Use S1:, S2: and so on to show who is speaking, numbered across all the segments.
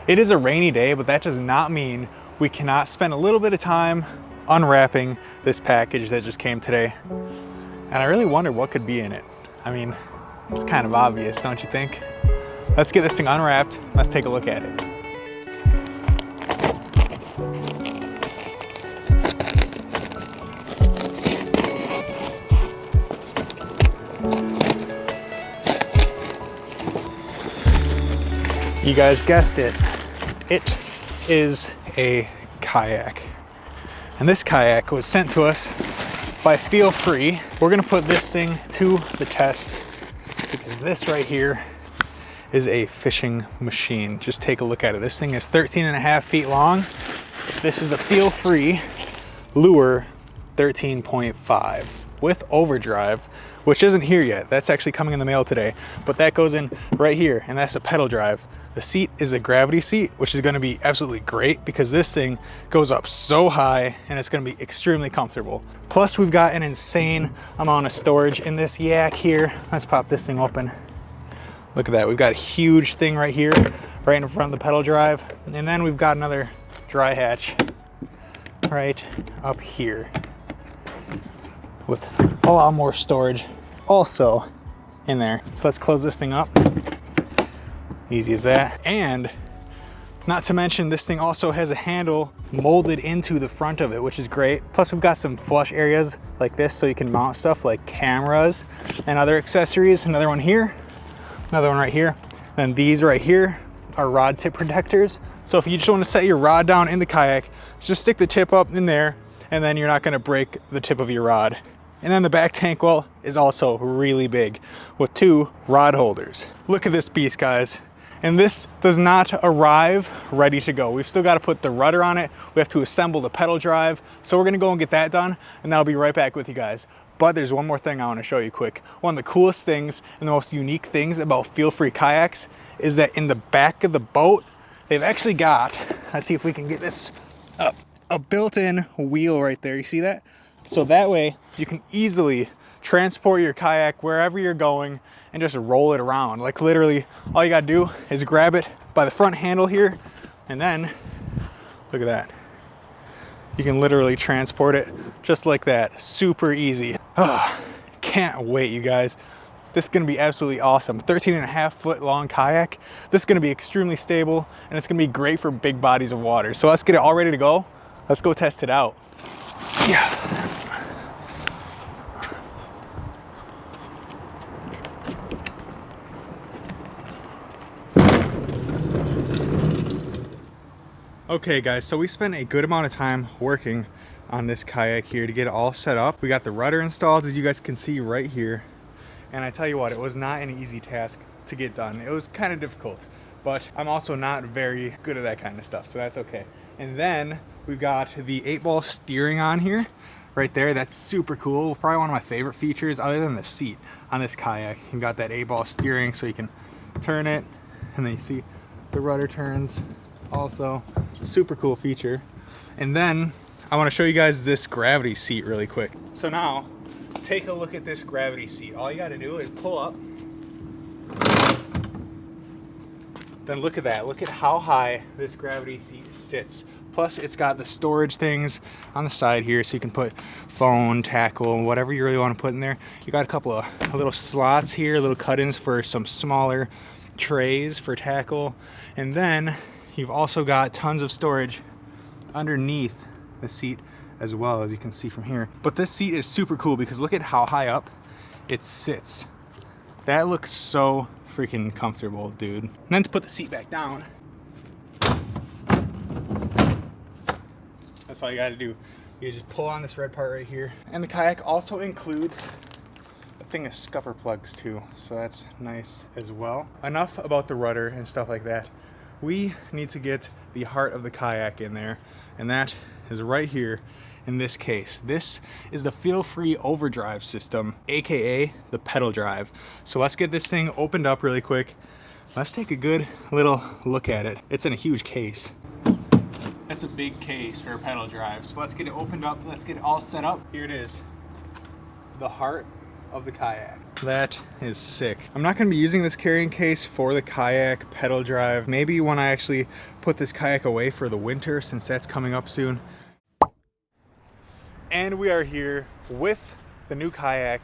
S1: It is a rainy day, but that does not mean we cannot spend a little bit of time unwrapping this package that just came today. And I really wonder what could be in it. I mean, it's kind of obvious, don't you think? Let's get this thing unwrapped. Let's take a look at it. You guys guessed it. It is a kayak. And this kayak was sent to us by FeelFree. We're gonna put this thing to the test because this right here is a fishing machine. Just take a look at it. This thing is 13.5 feet long. This is the FeelFree Lure 13.5 with Overdrive, which isn't here yet. That's actually coming in the mail today, but that goes in right here, and that's a pedal drive. The seat is a gravity seat, which is gonna be absolutely great because this thing goes up so high and it's gonna be extremely comfortable. Plus we've got an insane amount of storage in this yak here. Let's pop this thing open. Look at that, we've got a huge thing right here, right in front of the pedal drive. And then we've got another dry hatch right up here with a lot more storage also in there. So let's close this thing up. Easy as that. And not to mention, this thing also has a handle molded into the front of it, which is great. Plus we've got some flush areas like this so you can mount stuff like cameras and other accessories. Another one here, another one right here. Then these right here are rod tip protectors. So if you just want to set your rod down in the kayak, just stick the tip up in there and then you're not going to break the tip of your rod. And then the back tank well is also really big with 2 rod holders. Look at this beast, guys. And this does not arrive ready to go. We've still got to put the rudder on it. We have to assemble the pedal drive. So we're gonna go and get that done, and I'll be right back with you guys. But there's one more thing I want to show you quick. One of the coolest things and the most unique things about FeelFree kayaks is that in the back of the boat, they've actually got, let's see if we can get this up, a built-in wheel right there. You see that? So that way you can easily transport your kayak wherever you're going and just roll it around. Like literally all you gotta do is grab it by the front handle here, and then look at that. You can literally transport it just like that. Super easy. Oh, can't wait, you guys. This is gonna be absolutely awesome. 13.5 foot long kayak. This is gonna be extremely stable and it's gonna be great for big bodies of water. So let's get it all ready to go. Let's go test it out. Yeah. Okay guys, so we spent a good amount of time working on this kayak here to get it all set up. We got the rudder installed, as you guys can see right here. And I tell you what, it was not an easy task to get done. It was kind of difficult, but I'm also not very good at that kind of stuff, so that's okay. And then we've got the 8-ball steering on here, right there. That's super cool. Probably one of my favorite features other than the seat on this kayak. You've got that 8-ball steering so you can turn it, and then you see the rudder turns. Also, super cool feature. And then I want to show you guys this gravity seat really quick. So now, take a look at this gravity seat. All you got to do is pull up. Then look at that. Look at how high this gravity seat sits. Plus, it's got the storage things on the side here, so you can put phone, tackle, whatever you really want to put in there. You got a couple of little slots here, little cut-ins for some smaller trays for tackle. And then you've also got tons of storage underneath the seat as well, as you can see from here. But this seat is super cool because look at how high up it sits. That looks so freaking comfortable, dude. And then to put the seat back down, that's all you gotta do. You just pull on this red part right here. And the kayak also includes a thing of scupper plugs too, so that's nice as well. Enough about the rudder and stuff like that. We need to get the heart of the kayak in there, and that is right here in this case. This is the FeelFree Overdrive system, aka the pedal drive. So let's get this thing opened up really quick. Let's take a good little look at it. It's in a huge case. That's a big case for a pedal drive. So let's get it opened up. Let's get it all set up. Here it is. The heart of the kayak. That is sick. I'm not going to be using this carrying case for the kayak pedal drive. Maybe when I actually put this kayak away for the winter, since that's coming up soon. And we are here with the new kayak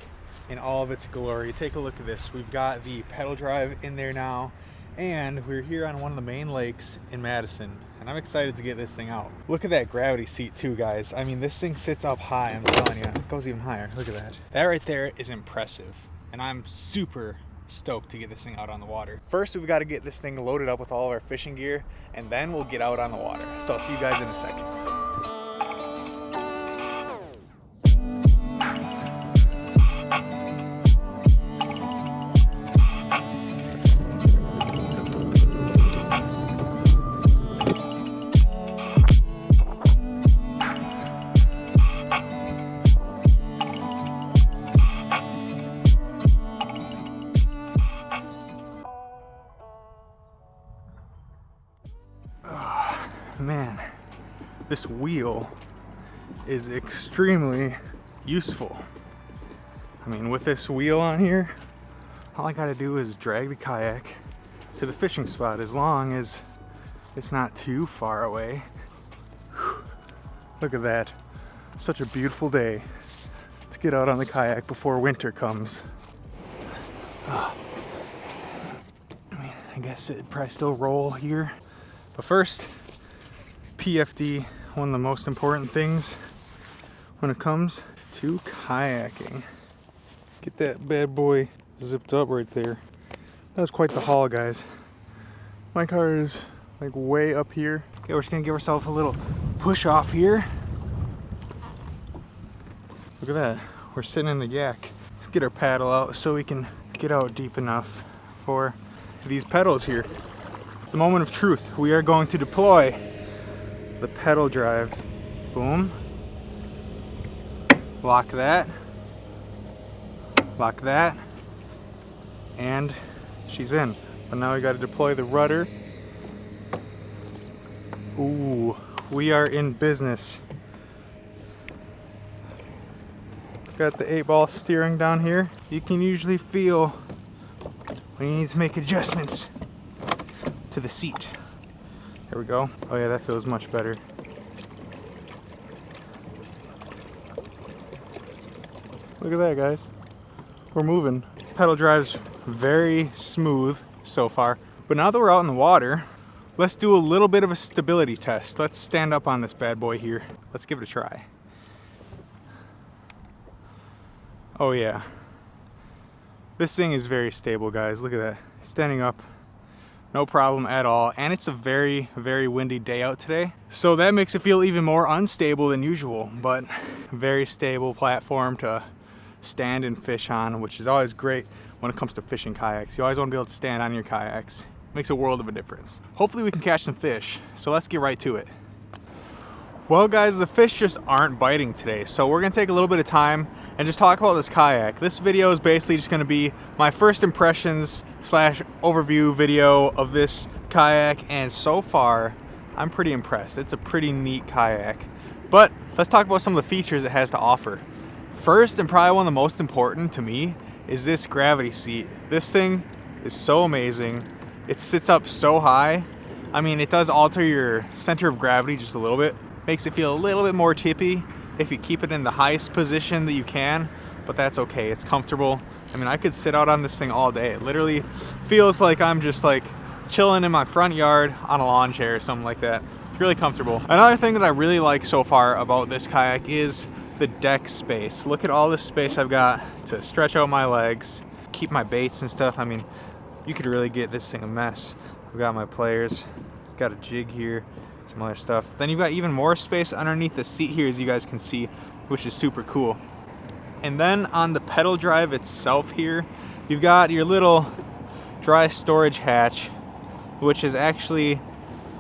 S1: in all of its glory. Take a look at this. We've got the pedal drive in there now, and we're here on one of the main lakes in Madison, and I'm excited to get this thing out. Look at that gravity seat too, guys. I mean, this thing sits up high, I'm telling you. It goes even higher. Look at that. That right there is impressive, and I'm super stoked to get this thing out on the water. First, we've got to get this thing loaded up with all of our fishing gear, and then we'll get out on the water. So I'll see you guys in a second. Man, this wheel is extremely useful. I mean, with this wheel on here, all I gotta do is drag the kayak to the fishing spot, as long as it's not too far away. Whew. Look at that. Such a beautiful day to get out on the kayak before winter comes. I mean, I guess it'd probably still roll here. But first, PFD, one of the most important things when it comes to kayaking. Get that bad boy zipped up right there. That was quite the haul, guys. My car is like way up here. Okay, we're just gonna give ourselves a little push off here. Look at that, we're sitting in the yak. Let's get our paddle out so we can get out deep enough for these pedals here. The moment of truth. We are going to deploy the pedal drive. Boom. Lock that. Lock that. And she's in. But now we got to deploy the rudder. Ooh, we are in business. Got the 8-ball steering down here. You can usually feel when you need to make adjustments to the seat. There we go. Oh yeah, that feels much better. Look at that, guys. We're moving. Pedal drive's very smooth so far. But now that we're out in the water, let's do a little bit of a stability test. Let's stand up on this bad boy here. Let's give it a try. Oh yeah. This thing is very stable, guys. Look at that. Standing up. No problem at all, and it's a very, very windy day out today. So that makes it feel even more unstable than usual, but very stable platform to stand and fish on, which is always great when it comes to fishing kayaks. You always want to be able to stand on your kayaks. Makes a world of a difference. Hopefully we can catch some fish, so let's get right to it. Well guys, the fish just aren't biting today, so we're gonna take a little bit of time and just talk about this kayak. This video is basically just gonna be my first impressions / overview video of this kayak, and so far, I'm pretty impressed. It's a pretty neat kayak. But let's talk about some of the features it has to offer. First, and probably one of the most important to me, is this gravity seat. This thing is so amazing. It sits up so high. I mean, it does alter your center of gravity just a little bit. Makes it feel a little bit more tippy if you keep it in the highest position that you can, but that's okay, it's comfortable. I mean, I could sit out on this thing all day. It literally feels like I'm just like chilling in my front yard on a lawn chair or something like that. It's really comfortable. Another thing that I really like so far about this kayak is the deck space. Look at all this space I've got to stretch out my legs, keep my baits and stuff. I mean, you could really get this thing a mess. I've got my players, got a jig here, some other stuff. Then you've got even more space underneath the seat here, as you guys can see, which is super cool. And then on the pedal drive itself here, you've got your little dry storage hatch, which is actually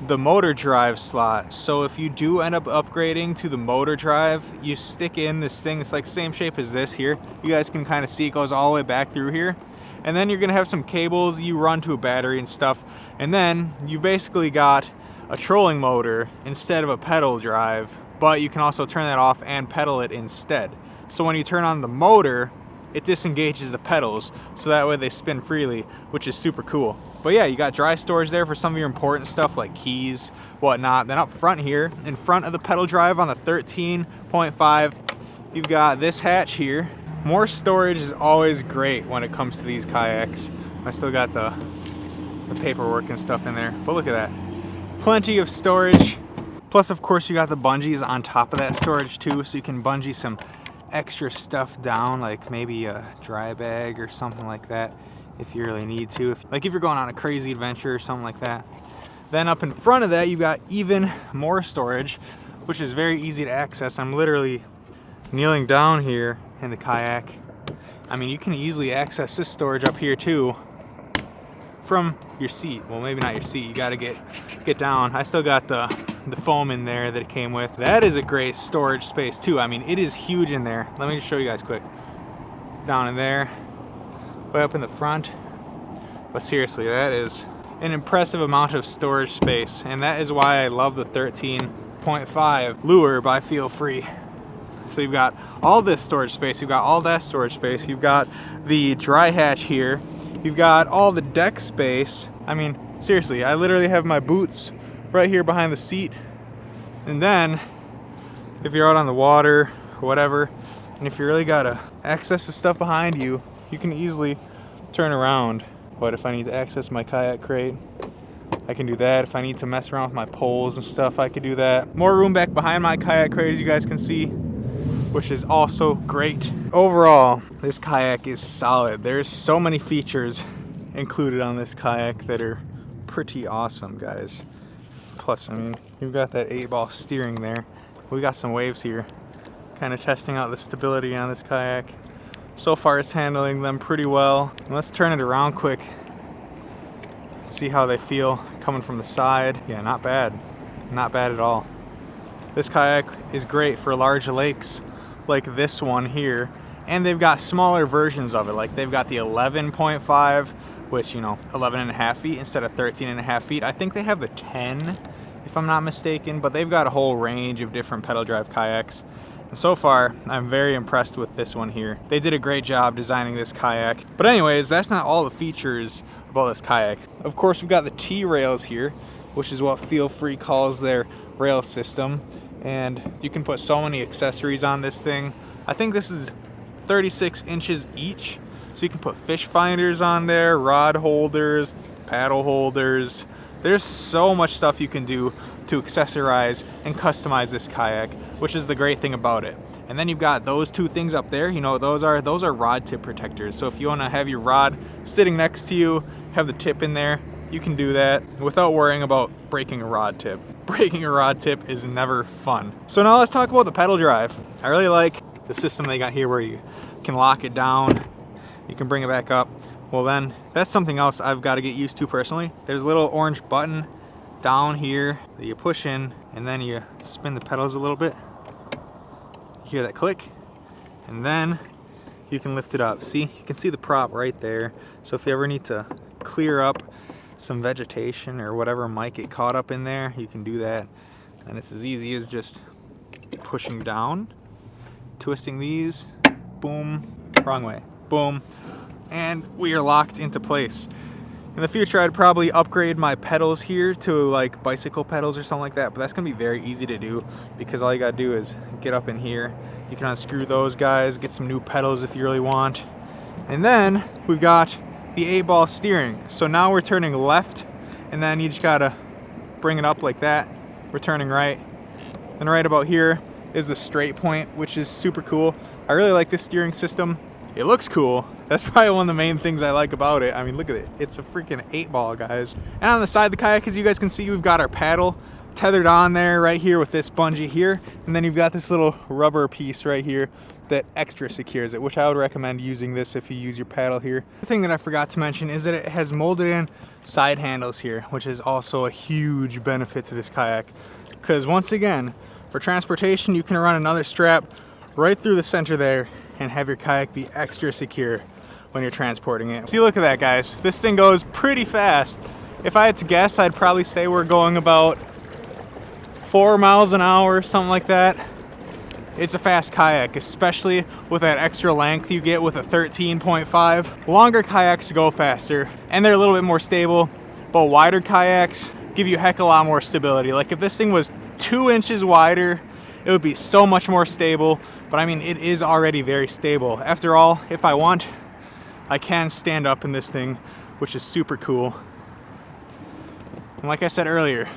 S1: the motor drive slot. So if you do end up upgrading to the motor drive, you stick in this thing. It's like same shape as this here. You guys can kind of see it goes all the way back through here. And then you're gonna have some cables you run to a battery and stuff. And then you basically got a trolling motor instead of a pedal drive, but you can also turn that off and pedal it instead. So when you turn on the motor, it disengages the pedals, so that way they spin freely, which is super cool. But yeah, you got dry storage there for some of your important stuff like keys, whatnot. Then up front here, in front of the pedal drive on the 13.5, you've got this hatch here. More storage is always great when it comes to these kayaks. I still got the paperwork and stuff in there, but look at that. Plenty of storage. Plus, of course, you got the bungees on top of that storage too, so you can bungee some extra stuff down, like maybe a dry bag or something like that if you really need to. Like if you're going on a crazy adventure or something like that. Then up in front of that, you've got even more storage, which is very easy to access. I'm literally kneeling down here in the kayak. I mean, you can easily access this storage up here too from your seat. Well, maybe not your seat, you gotta get down. I still got the foam in there that it came with. That is a great storage space too. I mean, it is huge in there. Let me just show you guys quick. Down in there, way up in the front. But seriously, that is an impressive amount of storage space, and that is why I love the 13.5 Lure by FeelFree. So you've got all this storage space, you've got all that storage space, you've got the dry hatch here, you've got all the deck space. I mean, seriously, I literally have my boots right here behind the seat. And then, if you're out on the water or whatever, and if you really gotta access the stuff behind you, you can easily turn around. But if I need to access my kayak crate, I can do that. If I need to mess around with my poles and stuff, I could do that. More room back behind my kayak crate, as you guys can see, which is also great. Overall, this kayak is solid. There's so many features included on this kayak that are pretty awesome, guys. Plus, I mean, you've got that 8-ball steering there. We got some waves here, kind of testing out the stability on this kayak. So far, it's handling them pretty well. And let's turn it around quick. See how they feel coming from the side. Yeah, not bad. Not bad at all. This kayak is great for large lakes like this one here. And they've got smaller versions of it. Like they've got the 11.5, which, you know, 11.5 feet instead of 13.5 feet. I think they have the 10, if I'm not mistaken, but they've got a whole range of different pedal drive kayaks. And so far, I'm very impressed with this one here. They did a great job designing this kayak. But anyways, that's not all the features about this kayak. Of course, we've got the T-rails here, which is what FeelFree calls their rail system. And you can put so many accessories on this thing. I think this is 36 inches each. So you can put fish finders on there, rod holders, paddle holders. There's so much stuff you can do to accessorize and customize this kayak, which is the great thing about it. And then you've got those two things up there. You know, those are rod tip protectors. So if you want to have your rod sitting next to you, have the tip in there, you can do that without worrying about breaking a rod tip. Breaking a rod tip is never fun. So now let's talk about the pedal drive. I really like the system they got here where you can lock it down, you can bring it back up. Well, then that's something else I've got to get used to personally. There's a little orange button down here that you push in, and then you spin the pedals a little bit. You hear that click, and then you can lift it up. See, you can see the prop right there. So if you ever need to clear up some vegetation or whatever might get caught up in there, you can do that. And it's as easy as just pushing down, twisting these, boom, wrong way, boom, and we are locked into place. In the future, I'd probably upgrade my pedals here to like bicycle pedals or something like that, but that's gonna be very easy to do because all you gotta do is get up in here. You can unscrew those guys, get some new pedals if you really want. And then we've got the 8-ball steering. So now we're turning left, and then you just gotta bring it up like that. We're turning right. And right about here is the straight point, which is super cool. I really like this steering system. It looks cool. That's probably one of the main things I like about it. I mean, look at it. It's a freaking 8-ball, guys. And on the side of the kayak, as you guys can see, we've got our paddle tethered on there right here with this bungee here. And then you've got this little rubber piece right here that extra secures it, which I would recommend using this if you use your paddle here. The thing that I forgot to mention is that it has molded in side handles here, which is also a huge benefit to this kayak. Because once again, for transportation, you can run another strap right through the center there and have your kayak be extra secure when you're transporting it. See, look at that, guys. This thing goes pretty fast. If I had to guess, I'd probably say we're going about 4 miles an hour, something like that. it's a fast kayak, especially with that extra length you get with a 13.5. Longer kayaks go faster and they're a little bit more stable, but wider kayaks give you a heck of a lot more stability. Like if this thing was 2 inches wider, it would be so much more stable, but I mean, it is already very stable. After all, if I want, I can stand up in this thing, which is super cool. And like I said earlier,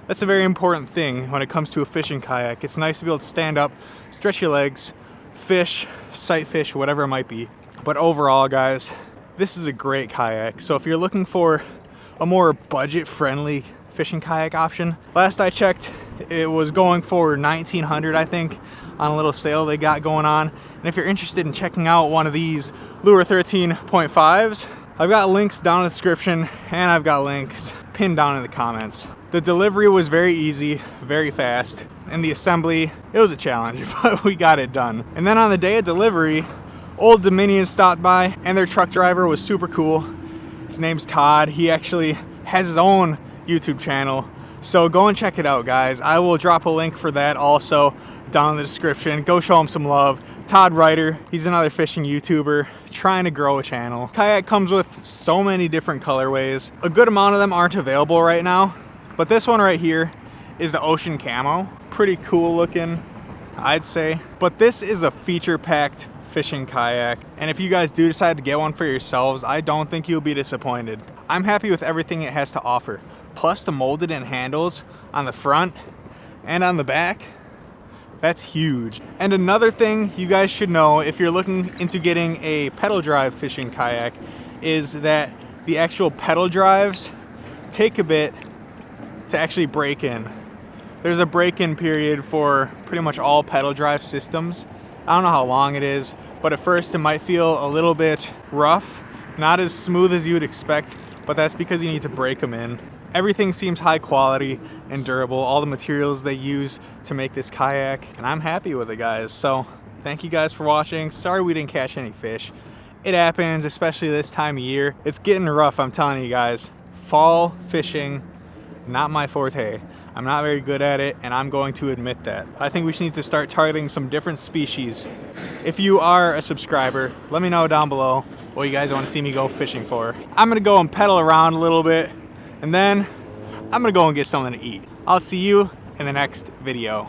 S1: that's a very important thing when it comes to a fishing kayak. It's nice to be able to stand up, stretch your legs, fish, sight fish, whatever it might be. But overall, guys, this is a great kayak. So if you're looking for a more budget-friendly fishing kayak option, last I checked, it was going for $1,900, I think, on a little sale they got going on. And if you're interested in checking out one of these Lure 13.5s, I've got links down in the description and I've got links pinned down in the comments. The delivery was very easy, very fast, and the assembly, it was a challenge, but we got it done. And then on the day of delivery, Old Dominion stopped by and their truck driver was super cool. His name's Todd. He actually has his own YouTube channel, so go and check it out, guys. I will drop a link for that also down in the description. Go show him some love. Todd Reiter, he's another fishing YouTuber trying to grow a channel. Kayak comes with so many different colorways. A good amount of them aren't available right now, but this one right here is the ocean camo. Pretty cool looking, I'd say. But this is a feature-packed fishing kayak, and if you guys do decide to get one for yourselves, I don't think you'll be disappointed. I'm happy with everything it has to offer. Plus the molded in handles on the front and on the back, that's huge. And another thing you guys should know if you're looking into getting a pedal drive fishing kayak is that the actual pedal drives take a bit to actually break in. There's a break-in period for pretty much all pedal drive systems. I don't know how long it is, but at first it might feel a little bit rough, not as smooth as you would expect, but that's because you need to break them in. Everything seems high quality and durable, all the materials they use to make this kayak, and I'm happy with it, guys. So thank you guys for watching. Sorry we didn't catch any fish. It happens, especially this time of year. It's getting rough, I'm telling you guys. Fall fishing, not my forte. I'm not very good at it, and I'm going to admit that. I think we need to start targeting some different species. If you are a subscriber, let me know down below what you guys want to see me go fishing for. I'm gonna go and pedal around a little bit, and then I'm gonna go and get something to eat. I'll see you in the next video.